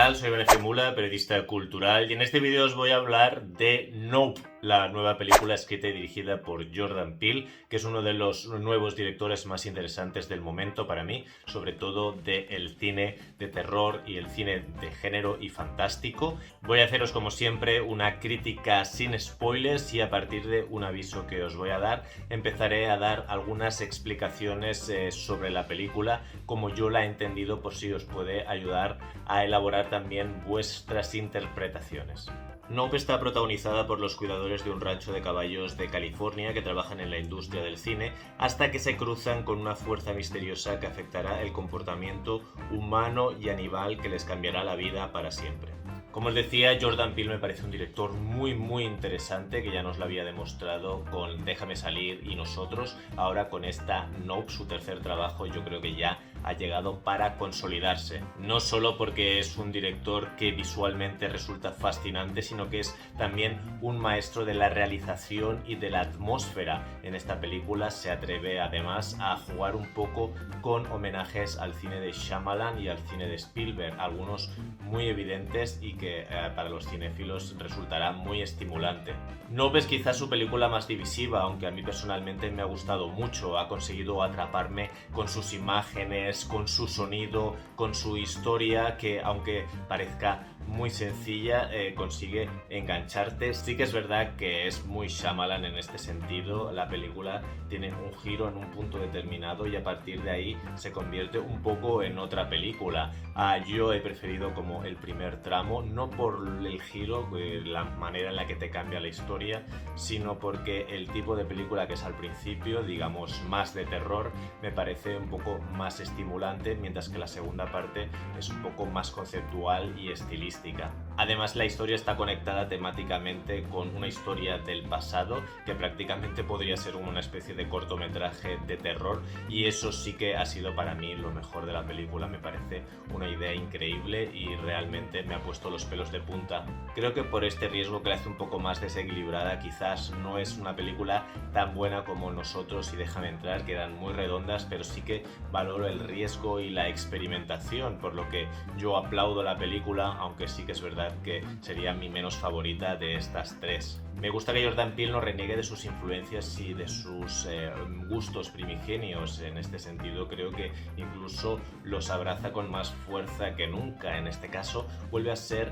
tal? Soy Benecio Mula, periodista cultural, y en este vídeo os voy a hablar de Nope, la nueva película escrita y dirigida por Jordan Peele, que es uno de los nuevos directores más interesantes del momento para mí, sobre todo del cine de terror y el cine de género y fantástico. Voy a haceros como siempre una crítica sin spoilers y a partir de un aviso que os voy a dar, empezaré a dar algunas explicaciones sobre la película, como yo la he entendido, por si os puede ayudar a elaborar también vuestras interpretaciones. Nope está protagonizada por los cuidadores de un rancho de caballos de California que trabajan en la industria del cine hasta que se cruzan con una fuerza misteriosa que afectará el comportamiento humano y animal que les cambiará la vida para siempre. Como os decía, Jordan Peele me parece un director muy interesante que ya nos lo había demostrado con Déjame salir y Nosotros. Ahora con esta Nope, su tercer trabajo, yo creo que ya ha llegado para consolidarse. No solo porque es un director que visualmente resulta fascinante, sino que es también un maestro de la realización y de la atmósfera. En esta película se atreve además a jugar un poco con homenajes al cine de Shyamalan y al cine de Spielberg, algunos muy evidentes y que para los cinéfilos resultará muy estimulante. Nope es quizás su película más divisiva, aunque a mí personalmente me ha gustado mucho. Ha conseguido atraparme con sus imágenes, con su sonido, con su historia, que aunque parezca muy sencilla, consigue engancharte. Sí que es verdad que es muy Shyamalan en este sentido. La película tiene un giro en un punto determinado y a partir de ahí se convierte un poco en otra película. Yo he preferido como el primer tramo, no por el giro, la manera en la que te cambia la historia, sino porque el tipo de película que es al principio, digamos más de terror, me parece un poco más estimulante, mientras que la segunda parte es un poco más conceptual y estilística. Además, la historia está conectada temáticamente con una historia del pasado que prácticamente podría ser una especie de cortometraje de terror, y eso sí que ha sido para mí lo mejor de la película. Me parece una idea increíble y realmente me ha puesto los pelos de punta. Creo que por este riesgo que la hace un poco más desequilibrada, quizás no es una película tan buena como Nosotros y Déjame entrar, que eran muy redondas, pero sí que valoro el riesgo y la experimentación, por lo que yo aplaudo la película, aunque sí que es verdad que sería mi menos favorita de estas tres. Me gusta que Jordan Peele no reniegue de sus influencias y de sus gustos primigenios. En este sentido, creo que incluso los abraza con más fuerza que nunca. En este caso, vuelve a ser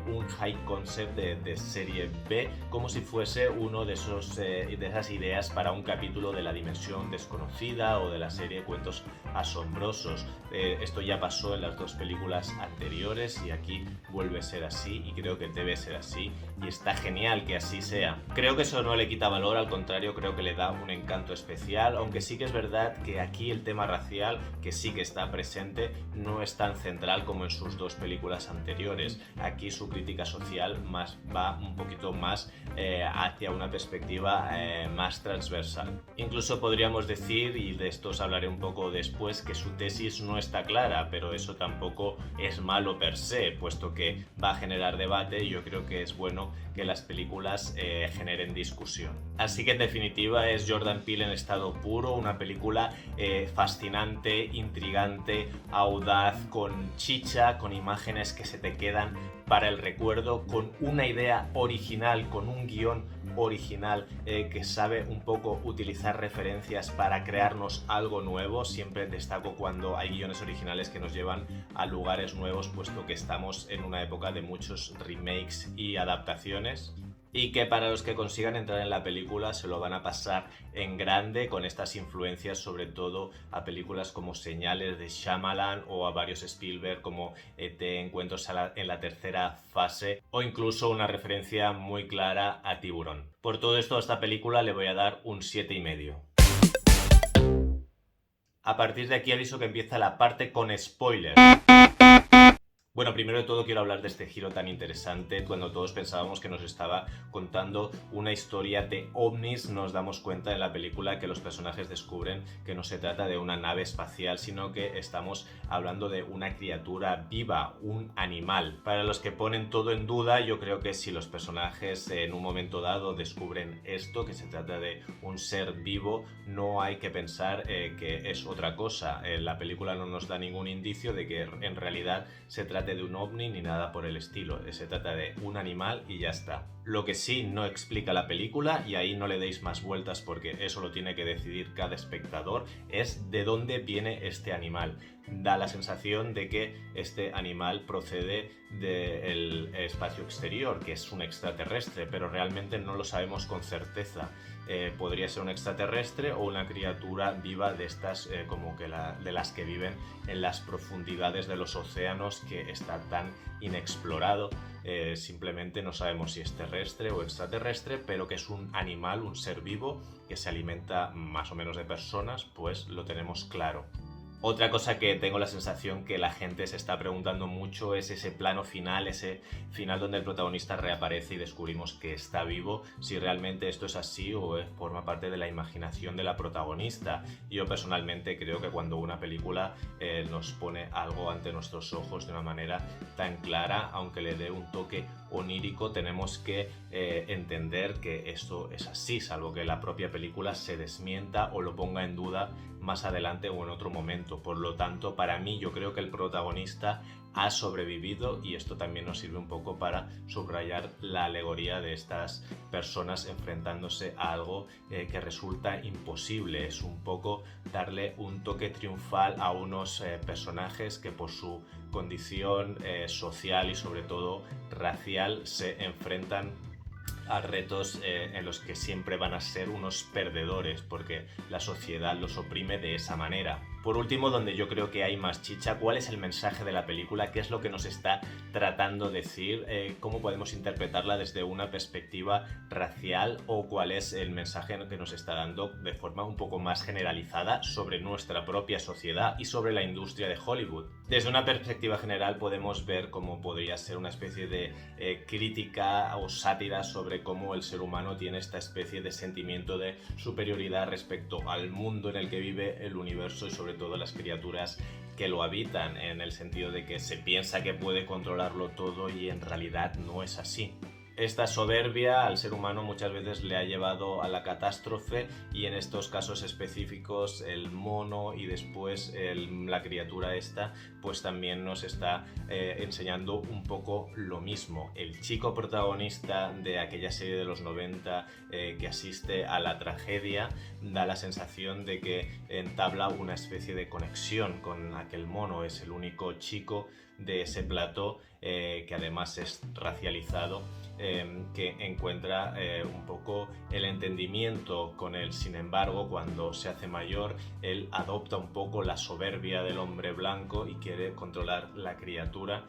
un high concept de serie B, como si fuese uno de esas ideas para un capítulo de La Dimensión Desconocida o de la serie Cuentos Asombrosos. Esto ya pasó en las dos películas anteriores y aquí vuelve a ser así, y creo que debe ser así, y está genial que así sea. Creo que eso no le quita valor, al contrario, creo que le da un encanto especial, aunque sí que es verdad que aquí el tema racial, que sí que está presente, no es tan central como en sus dos películas anteriores. Aquí su crítica social va un poquito más hacia una perspectiva más transversal. Incluso podríamos decir, y de esto os hablaré un poco después, que su tesis no está clara, pero eso tampoco es malo per se, puesto que va a generar debate, y yo creo que es bueno que las películas generen discusión. Así que en definitiva es Jordan Peele en estado puro, una película fascinante, intrigante, audaz, con chicha, con imágenes que se te quedan para el recuerdo, con una idea original, con un guión original que sabe un poco utilizar referencias para crearnos algo nuevo. Siempre destaco cuando hay guiones originales que nos llevan a lugares nuevos, puesto que estamos en una época de muchos remakes y adaptaciones, y que para los que consigan entrar en la película se lo van a pasar en grande con estas influencias, sobre todo a películas como Señales de Shyamalan o a varios Spielberg como E.T., Encuentros en la tercera fase, o incluso una referencia muy clara a Tiburón. Por todo esto, a esta película le voy a dar un 7,5. A partir de aquí aviso que empieza la parte con spoilers. Bueno, primero de todo quiero hablar de este giro tan interesante. Cuando todos pensábamos que nos estaba contando una historia de ovnis, nos damos cuenta en la película que los personajes descubren que no se trata de una nave espacial, sino que estamos hablando de una criatura viva, un animal. Para los que ponen todo en duda, yo creo que si los personajes en un momento dado descubren esto, que se trata de un ser vivo, no hay que pensar que es otra cosa. La película no nos da ningún indicio de que en realidad se trata trate de un ovni ni nada por el estilo, se trata de un animal y ya está. Lo que sí no explica la película, y ahí no le deis más vueltas porque eso lo tiene que decidir cada espectador, es de dónde viene este animal. Da la sensación de que este animal procede del espacio exterior, que es un extraterrestre, pero realmente no lo sabemos con certeza. Podría ser un extraterrestre o una criatura viva de estas como que de las que viven en las profundidades de los océanos, que está tan inexplorado. Simplemente no sabemos si es terrestre o extraterrestre, pero que es un animal, un ser vivo que se alimenta más o menos de personas, pues lo tenemos claro. Otra cosa que tengo la sensación que la gente se está preguntando mucho es ese plano final, ese final donde el protagonista reaparece y descubrimos que está vivo, si realmente esto es así o forma parte de la imaginación de la protagonista. Yo personalmente creo que cuando una película nos pone algo ante nuestros ojos de una manera tan clara, aunque le dé un toque onírico, tenemos que entender que esto es así, salvo que la propia película se desmienta o lo ponga en duda más adelante o en otro momento. Por lo tanto, para mí, yo creo que el protagonista ha sobrevivido, y esto también nos sirve un poco para subrayar la alegoría de estas personas enfrentándose a algo que resulta imposible. Es un poco darle un toque triunfal a unos personajes que por su condición social y sobre todo racial se enfrentan a retos en los que siempre van a ser unos perdedores porque la sociedad los oprime de esa manera. Por último, donde yo creo que hay más chicha, ¿cuál es el mensaje de la película? ¿Qué es lo que nos está tratando de decir? ¿Cómo podemos interpretarla desde una perspectiva racial? ¿O cuál es el mensaje que nos está dando de forma un poco más generalizada sobre nuestra propia sociedad y sobre la industria de Hollywood? Desde una perspectiva general podemos ver cómo podría ser una especie de crítica o sátira sobre cómo el ser humano tiene esta especie de sentimiento de superioridad respecto al mundo en el que vive, el universo y sobre todo las criaturas que lo habitan, en el sentido de que se piensa que puede controlarlo todo y en realidad no es así. Esta soberbia al ser humano muchas veces le ha llevado a la catástrofe, y en estos casos específicos el mono y después la criatura esta pues también nos está enseñando un poco lo mismo. El chico protagonista de aquella serie de los 90 que asiste a la tragedia da la sensación de que entabla una especie de conexión con aquel mono. Es el único chico de ese plató que además es racializado, que encuentra un poco el entendimiento con él. Sin embargo, cuando se hace mayor, él adopta un poco la soberbia del hombre blanco y quiere controlar la criatura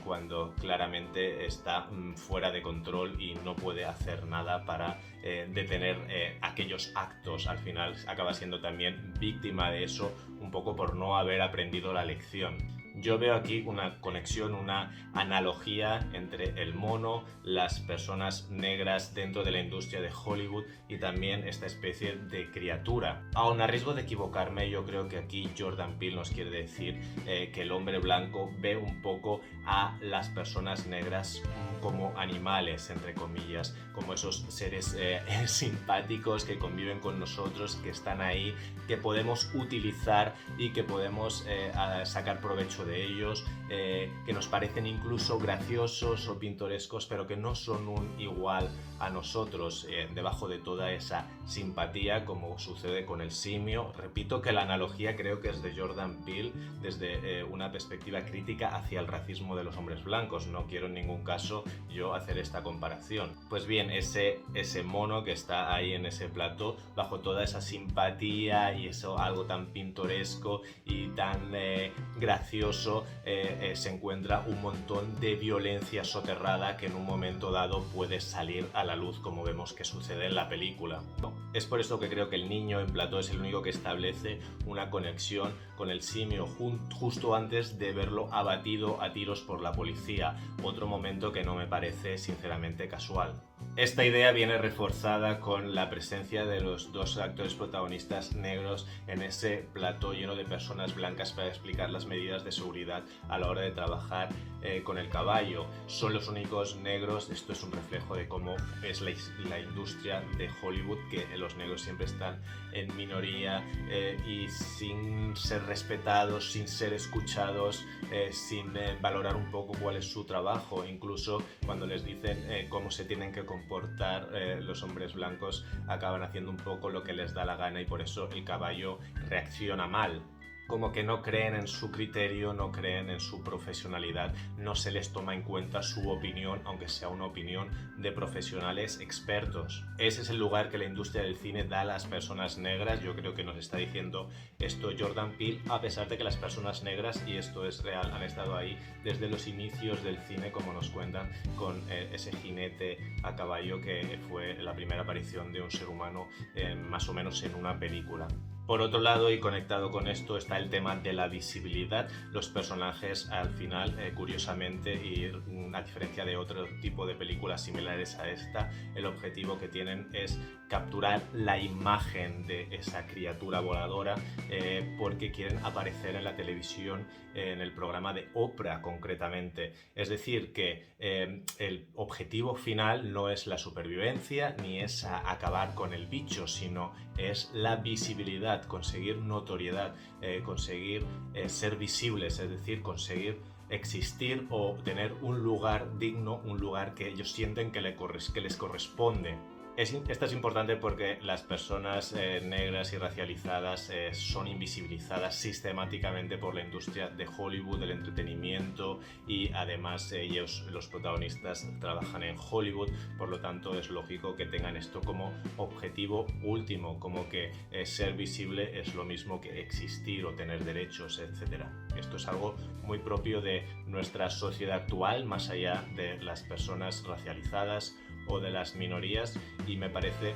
cuando claramente está fuera de control y no puede hacer nada para detener aquellos actos. Al final acaba siendo también víctima de eso, un poco por no haber aprendido la lección. Yo veo aquí una conexión, una analogía entre el mono, las personas negras dentro de la industria de Hollywood y también esta especie de criatura. Aun a riesgo de equivocarme, yo creo que aquí Jordan Peele nos quiere decir que el hombre blanco ve un poco a las personas negras como animales, entre comillas, como esos seres simpáticos que conviven con nosotros, que están ahí, que podemos utilizar y que podemos sacar provecho de ellos, que nos parecen incluso graciosos o pintorescos, pero que no son un igual a nosotros, debajo de toda esa simpatía, como sucede con el simio. Repito que la analogía creo que es de Jordan Peele desde una perspectiva crítica hacia el racismo de los hombres blancos. No quiero en ningún caso yo hacer esta comparación. Pues bien, ese mono que está ahí en ese plató, bajo toda esa simpatía y eso algo tan pintoresco y tan gracioso, se encuentra un montón de violencia soterrada que en un momento dado puede salir a la luz, como vemos que sucede en la película. Es por eso que creo que el niño en plató es el único que establece una conexión con el simio justo antes de verlo abatido a tiros por la policía, otro momento que no me parece sinceramente casual. Esta idea viene reforzada con la presencia de los dos actores protagonistas negros en ese plató lleno de personas blancas para explicar las medidas de seguridad a la hora de trabajar con el caballo. Son los únicos negros. Esto es un reflejo de cómo es la industria de Hollywood, que los negros siempre están en minoría y sin ser respetados, sin ser escuchados, sin valorar un poco cuál es su trabajo. Incluso cuando les dicen cómo se tienen que comportar los hombres blancos, acaban haciendo un poco lo que les da la gana, y por eso el caballo reacciona mal. Como que no creen en su criterio, no creen en su profesionalidad, no se les toma en cuenta su opinión, aunque sea una opinión de profesionales expertos. Ese es el lugar que la industria del cine da a las personas negras. Yo creo que nos está diciendo esto Jordan Peele, a pesar de que las personas negras, y esto es real, han estado ahí desde los inicios del cine, como nos cuentan, con ese jinete a caballo que fue la primera aparición de un ser humano más o menos en una película. Por otro lado, y conectado con esto, está el tema de la visibilidad. Los personajes, al final, curiosamente, y a diferencia de otro tipo de películas similares a esta, el objetivo que tienen es capturar la imagen de esa criatura voladora porque quieren aparecer en la televisión, en el programa de Oprah concretamente. Es decir, que el objetivo final no es la supervivencia ni es acabar con el bicho, sino es la visibilidad, conseguir notoriedad, conseguir ser visibles, es decir, conseguir existir o tener un lugar digno, un lugar que ellos sienten que les corresponde. Esto es importante porque las personas negras y racializadas son invisibilizadas sistemáticamente por la industria de Hollywood, del entretenimiento, y además ellos, los protagonistas, trabajan en Hollywood, por lo tanto es lógico que tengan esto como objetivo último, como que ser visible es lo mismo que existir o tener derechos, etc. Esto es algo muy propio de nuestra sociedad actual, más allá de las personas racializadas o de las minorías, y me parece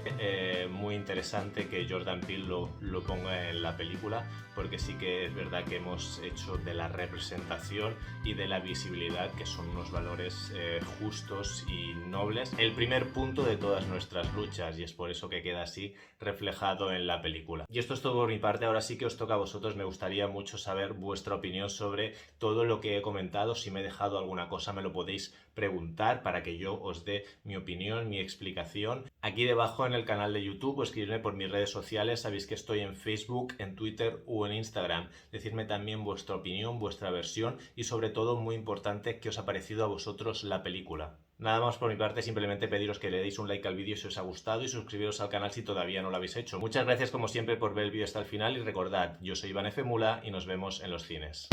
muy interesante que Jordan Peele lo ponga en la película, porque sí que es verdad que hemos hecho de la representación y de la visibilidad, que son unos valores justos y nobles, el primer punto de todas nuestras luchas, y es por eso que queda así reflejado en la película. Y esto es todo por mi parte. Ahora sí que os toca a vosotros. Me gustaría mucho saber vuestra opinión sobre todo lo que he comentado. Si me he dejado alguna cosa, me lo podéis preguntar para que yo os dé mi opinión, mi explicación. Aquí debajo en el canal de YouTube, o escribirme por mis redes sociales. Sabéis que estoy en Facebook, en Twitter o en Instagram. Decidme también vuestra opinión, vuestra versión, y sobre todo, muy importante, qué os ha parecido a vosotros la película. Nada más por mi parte, simplemente pediros que le deis un like al vídeo si os ha gustado y suscribiros al canal si todavía no lo habéis hecho. Muchas gracias como siempre por ver el vídeo hasta el final, y recordad, yo soy Iván F. Mula y nos vemos en los cines.